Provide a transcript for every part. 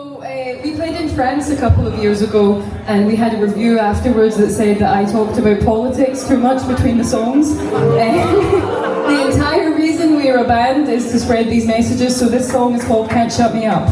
So we played in France a couple of years ago, and we had a review afterwards that said that I talked about politics too much between the songs. The entire reason we are a band is to spread these messages, so this song is called Can't Shut Me Up.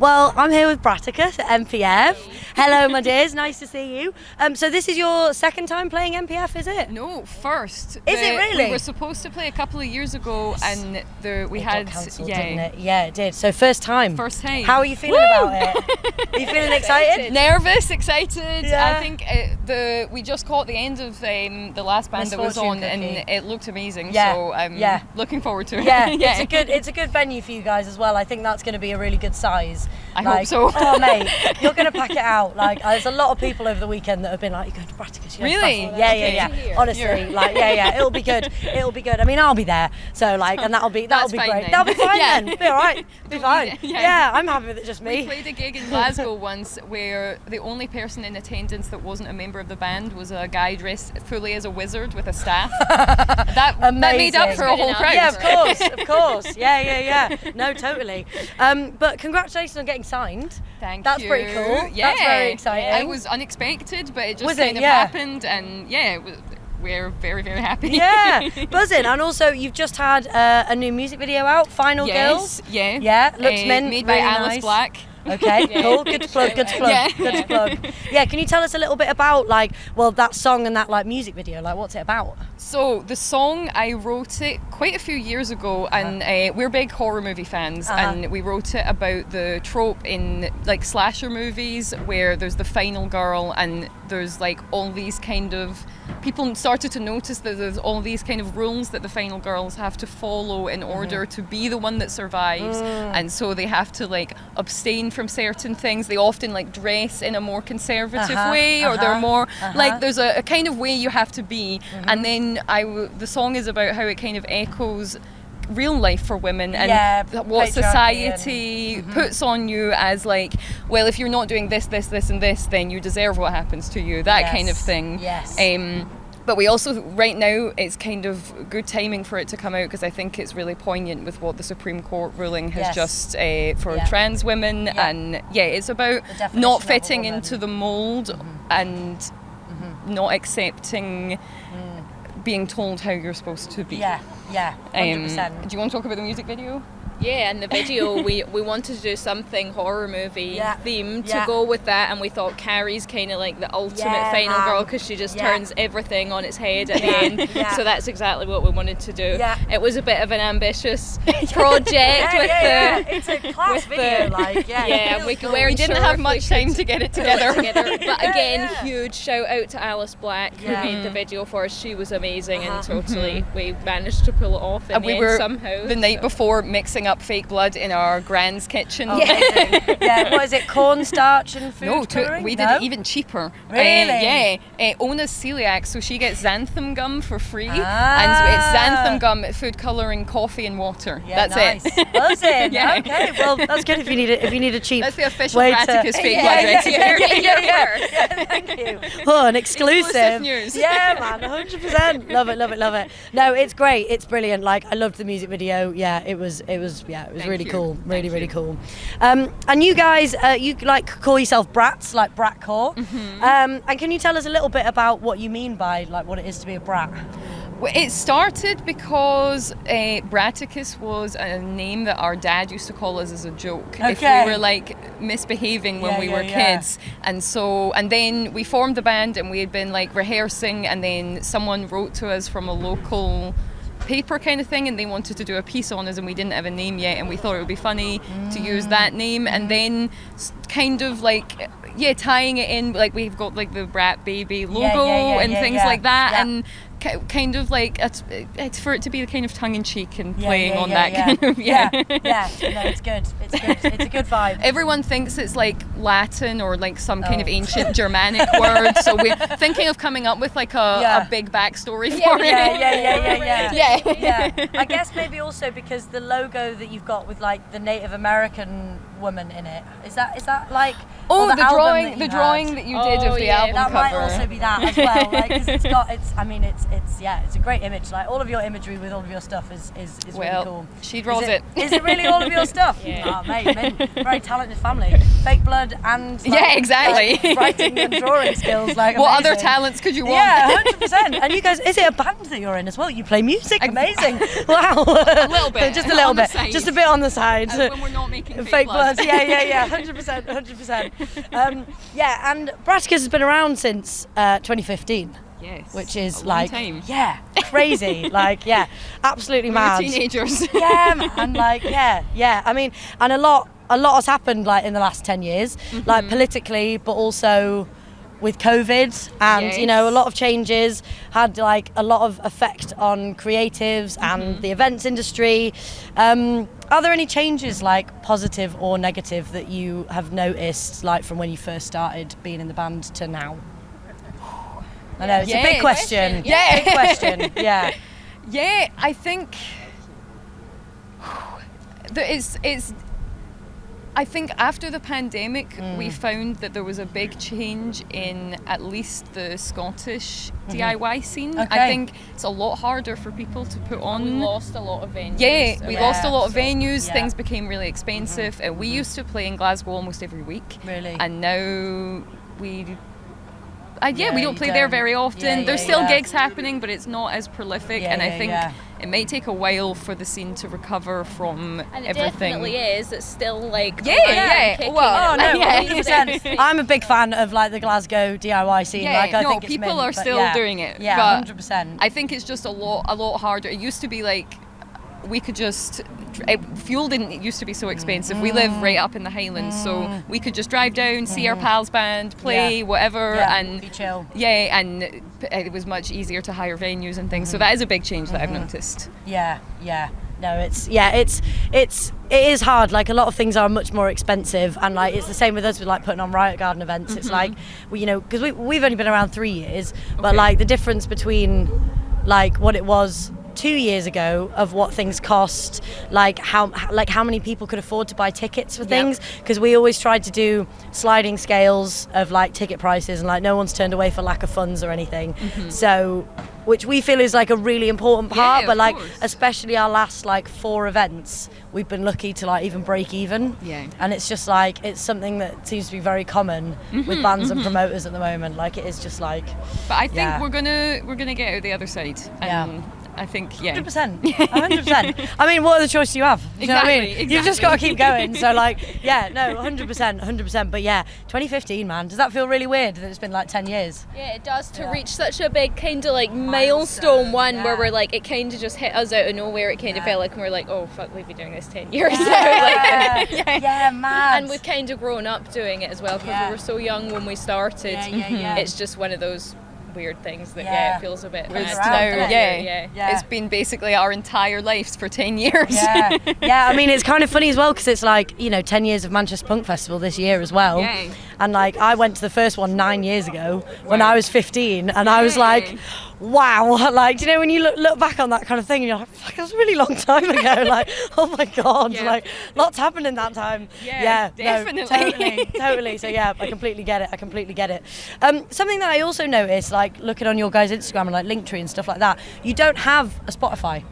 Well, I'm here with BRATAKUS at MPRV. Hello, my dears, nice to see you. So this is your second time playing MPRV, is it? No, first. Is it really? We were supposed to play a couple of years ago, and we got had cancelled, didn't it? Yeah, it did. So first time. First time. How are you feeling about it? Are you feeling excited? Nervous, excited. Yeah. I think we just caught the end of the last band that was on, and it looked amazing. Yeah. So I'm looking forward to it. Yeah, it's a good venue for you guys as well. I think that's going to be a really good size. I hope so. Oh mate, you're going to pack it out. Like, there's a lot of people over the weekend that have been like, "You're going to BRATAKUS." Really? Yeah. Honestly, it'll be good. It'll be good. I mean, I'll be there, so and that'll be great. Then. That'll be fine Yeah. then. Be all right. Be fine. Yeah, I'm happy with it. Just me. We played a gig in Glasgow once where the only person in attendance that wasn't a member of the band was a guy dressed fully as a wizard with a staff. that made up for a whole crowd. Yeah, of course. Yeah. No, totally. But congratulations on getting signed. Thank you. That's pretty cool. Yeah. That's very exciting. It was unexpected, but it just Was kind it? of Yeah. happened, and we're very, very happy. Yeah, buzzing. And also, you've just had a new music video out, Final Girls. Yes, Yeah, looks mint. made really by Alice nice. Black. Okay, cool. Good to plug. Yeah. Good to plug. Yeah, can you tell us a little bit about that song and that music video? What's it about? So the song, I wrote it quite a few years ago, and we're big horror movie fans, and we wrote it about the trope in slasher movies where there's the final girl, and there's all these kind of people started to notice that there's all these kind of rules that the final girls have to follow in order to be the one that survives, and so they have to abstain from certain things. They often dress in a more conservative way, or they're more there's a kind of way you have to be, and then the song is about how it kind of echoes real life for women and what society puts on you as well, if you're not doing this and this, then you deserve what happens to you, that kind of thing. But we also, right now, it's kind of good timing for it to come out because I think it's really poignant with what the Supreme Court ruling has just for trans women, and it's about not fitting into the mould and not accepting being told how you're supposed to be. Yeah, 100%. Do you want to talk about the music video? Yeah, in the video we wanted to do something horror movie themed to go with that, and we thought Carrie's kind of the ultimate final girl because she just turns everything on its head at the end. So that's exactly what we wanted to do. It was a bit of an ambitious project it's a class video, we didn't have much time to get it together. But again, huge shout out to Alice Black who made the video for us. She was amazing, and totally we managed to pull it off in the end somehow. The night before mixing up fake blood in our grand's kitchen. Yeah, what is it, cornstarch and food No, colouring? we did it even cheaper. Really? Ona's celiac, so she gets xanthan gum for free. And it's xanthan gum, food colouring, coffee and water. Yeah, That's it. Buzzing. Yeah. Okay, well, that's good if you need a cheap That's the official way BRATAKUS to... fake blood recipe. Yeah, thank you. Oh, an exclusive. News. Yeah, man, 100%. Love it. No, it's great. It's brilliant. Like, I loved the music video. Yeah, it was really cool. Really cool. And you guys, you like call yourself brats, like bratcore. And can you tell us a little bit about what you mean by like what it is to be a brat? Well, it started because BRATAKUS was a name that our dad used to call us as a joke if we were like misbehaving when we were kids. And then we formed the band and we had been like rehearsing, and then someone wrote to us from a local paper kind of thing, and they wanted to do a piece on us, and we didn't have a name yet, and we thought it would be funny to use that name, and then kind of like tying it in, like we've got like the Brat Baby logo and things like that, and kind of like it's for it to be kind of tongue-in-cheek and playing on that kind of no, it's good, it's a good vibe. Everyone thinks it's like Latin or like some kind of ancient Germanic word, so we're thinking of coming up with like a big backstory for it. Yeah. I guess maybe also because the logo that you've got with like the Native American woman in it, is that like the drawing that you did of the album that cover. might also be that as well, like, 'cause it's a great image. Like all of your imagery with all of your stuff is really cool. She draws it. Is it really all of your stuff? Oh mate, very talented family. Fake blood and exactly. writing and drawing skills. Like what amazing. other talents could you want? Yeah, 100%. And you guys, is it a band that you're in as well? You play music? Amazing. Wow. A little bit. Just a little bit. Just a bit on the side. When we're not making fake blood. Yeah. 100%. And BRATAKUS has been around since 2015. Yes. Which is a like, long time. Crazy. Like, absolutely mad. We're teenagers. Man. Like, I mean, and a lot has happened like in the last 10 years, like politically, but also with COVID, and you know, a lot of changes had like a lot of effect on creatives and the events industry. Are there any changes, like positive or negative, that you have noticed, like from when you first started being in the band to now? I know it's a big question. Big question. Yeah, I think it's. I think after the pandemic, we found that there was a big change in at least the Scottish DIY scene. I think it's a lot harder for people to put on. We lost a lot of venues. Yeah, we lost a lot of venues. Things became really expensive. And we used to play in Glasgow almost every week. Really? And now we don't play there very often. There's still gigs happening, but it's not as prolific. And I think it might take a while for the scene to recover from and it everything. Definitely is. It's still like Well, oh no, 100%. I'm a big fan of like the Glasgow DIY scene. Like, I think it's people are still doing it. Yeah, but 100%. I think it's just a lot harder. It used to be like we could just fuel didn't used to be so expensive. We live right up in the Highlands, so we could just drive down, see our pals band, play whatever, and be chill. And it was much easier to hire venues and things. So that is a big change that I've noticed. No, it is hard. Like a lot of things are much more expensive, and like it's the same with us with like putting on Riot Garden events. It's like because we've only been around 3 years, but like the difference between like what it was 2 years ago of what things cost, like how many people could afford to buy tickets for things, because we always tried to do sliding scales of like ticket prices, and like no one's turned away for lack of funds or anything. So which we feel is like a really important part, but like especially our last like 4 events, we've been lucky to like even break even. And it's just like it's something that seems to be very common with bands and promoters at the moment. Like it is just like, but I think we're gonna get out the other side, and I think 100%. I mean, what other choice do you have? Do you know what I mean? You've just got to keep going. So like, 100%. But 2015, man, does that feel really weird that it's been like 10 years? Yeah, it does, to reach such a big kind of like milestone one where we're like, it kind of just hit us out of nowhere. It kind of felt like we're like, oh fuck, we've been doing this 10 years now. Mad. And we've kind of grown up doing it as well, because we were so young when we started. It's just one of those, weird things that it feels a bit It's mad. now, it's been basically our entire lives for 10 years. I mean, it's kind of funny as well because it's like, you know, 10 years of Manchester Punk Festival this year as well. And like I went to the first one 9 years ago when I was 15, and I was like, wow, like, do you know when you look back on that kind of thing and you're like, fuck, that was a really long time ago, like, oh my god, like lots happened in that time. Definitely. No, totally. So yeah, I completely get it. Something that I also noticed, like looking on your guys' Instagram and like Linktree and stuff like that, you don't have a Spotify.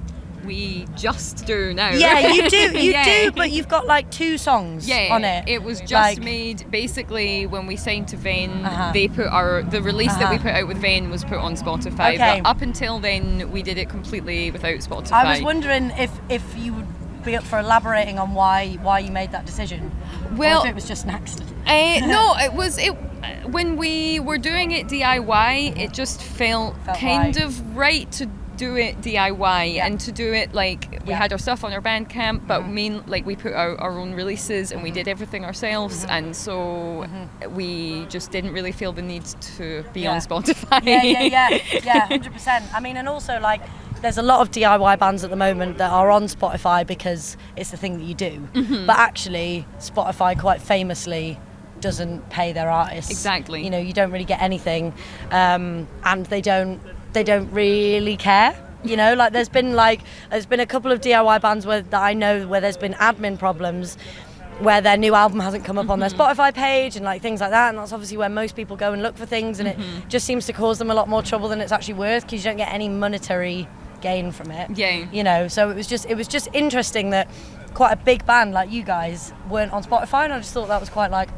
We just do now. Yeah, you do, but you've got like 2 songs on it. It was just made basically when we signed to Vane. They put the release that we put out with Vane was put on Spotify. But up until then, we did it completely without Spotify. I was wondering if you would be up for elaborating on why you made that decision. Well, or if it was just an accident. No, it was when we were doing it DIY. It just felt kind of right to do it DIY and to do it like we had our stuff on our Bandcamp, but we put out our own releases and we did everything ourselves, and so we just didn't really feel the need to be on Spotify. Yeah, 100%. I mean, and also like there's a lot of DIY bands at the moment that are on Spotify because it's the thing that you do, but actually Spotify quite famously doesn't pay their artists. Exactly. You know, you don't really get anything, and they don't really care. You know, like there's been a couple of DIY bands that I know where there's been admin problems where their new album hasn't come up on their Spotify page and like things like that, and that's obviously where most people go and look for things, and it just seems to cause them a lot more trouble than it's actually worth because you don't get any monetary gain from it. You know, so it was just interesting that quite a big band like you guys weren't on Spotify, and I just thought that was quite like,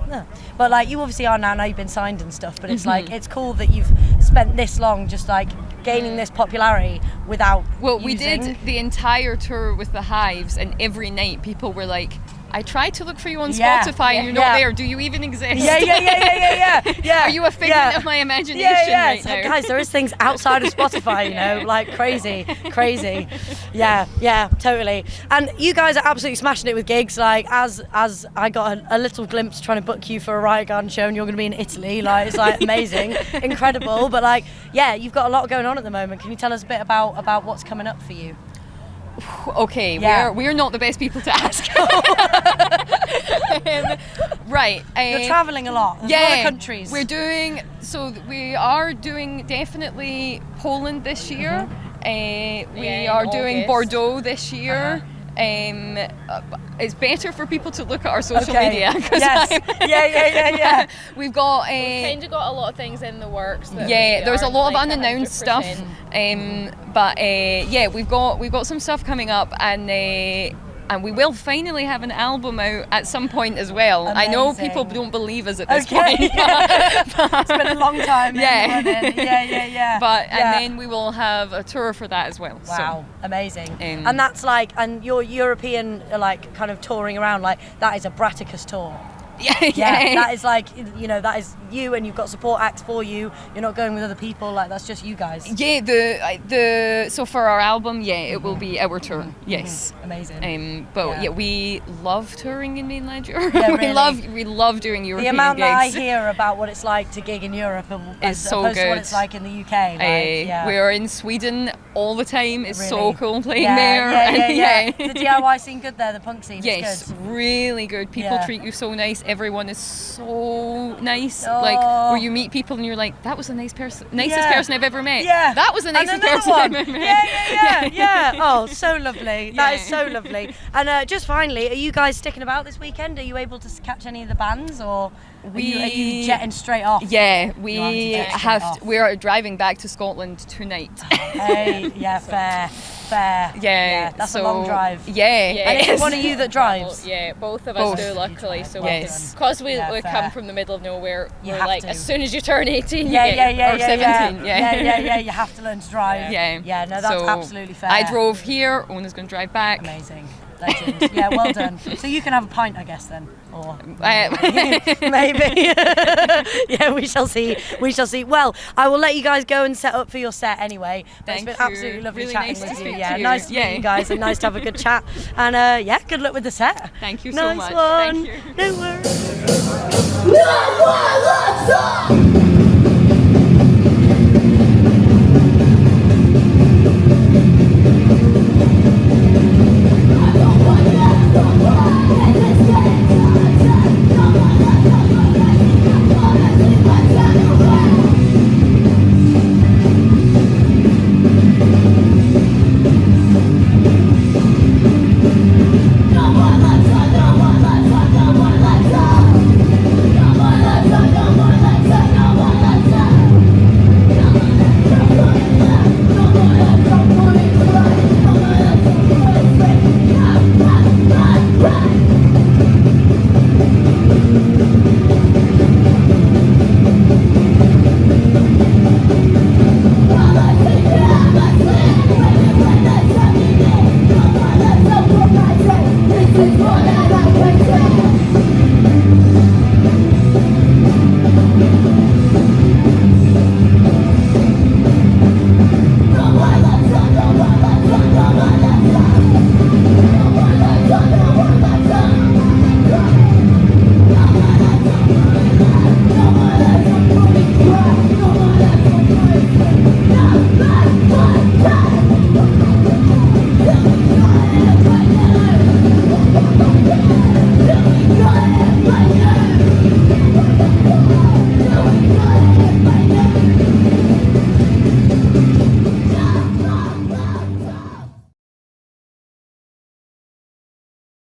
but like you obviously are now you've been signed and stuff, but it's like it's cool that you've spent this long just like gaining this popularity without we did the entire tour with the Hives, and every night people were like, I tried to look for you on Spotify and you're not there. Do you even exist? Yeah. Are you a figment of my imagination right so now? Guys, there is things outside of Spotify, you know, like crazy. Yeah, totally. And you guys are absolutely smashing it with gigs. Like as I got a little glimpse trying to book you for a Riot Garden show, and you're going to be in Italy. Like it's like amazing, incredible. But like, yeah, you've got a lot going on at the moment. Can you tell us a bit about what's coming up for you? Okay, we're not the best people to ask. Right. You're travelling a lot. There's a lot of countries. We are doing definitely Poland this year. We are doing Bordeaux this year. It's better for people to look at our social media. Yeah. We've got kind of got a lot of things in the works. There's a lot of unannounced stuff. But we've got some stuff coming up, and we will finally have an album out at some point as well. Amazing. I know people don't believe us at this point. It's been a long time. Yeah. But and then we will have a tour for that as well. Wow, amazing. And that's like, and your European like kind of touring around, like that is a BRATAKUS tour. Yeah. That is like, you know, that is you, and you've got support acts for you. You're not going with other people. Like that's just you guys. Yeah. So for our album, it will be our tour. Yes. Amazing. But we love touring in mainland Europe. Yeah, really. we love doing European gigs. The amount that I hear about what it's like to gig in Europe is so opposed good. to what it's like in the UK. We are in Sweden all the time. It's really? So cool playing there. Yeah. The DIY scene good there. The punk scene. Yes, is good. Really good. People treat you so nice. Everyone is so nice. Like where you meet people and you're like, that was the nicest person I've ever met. Yeah. That was the nicest person I've ever met. Yeah. Oh, so lovely. That is so lovely. And just finally, are you guys sticking about this weekend? Are you able to catch any of the bands, or are you jetting straight off? Yeah, we are driving back to Scotland tonight. Hey, fair. Yeah, that's a long drive. Yeah. And it's one of you that drives? Yeah, both of us do, luckily. So because we come from the middle of nowhere, we're like, as soon as you turn 18, or 17. You have to learn to drive. Yeah, no, that's absolutely fair. I drove here, Ona's going to drive back. Amazing. Legend. Yeah, well done. So you can have a pint, I guess, then, or maybe. Yeah, we shall see. Well, I will let you guys go and set up for your set anyway. It's been absolutely lovely chatting with you. Yeah, nice to meet you guys, and nice to have a good chat. And good luck with the set. Thank you so much. Nice one. Thank you. No worries.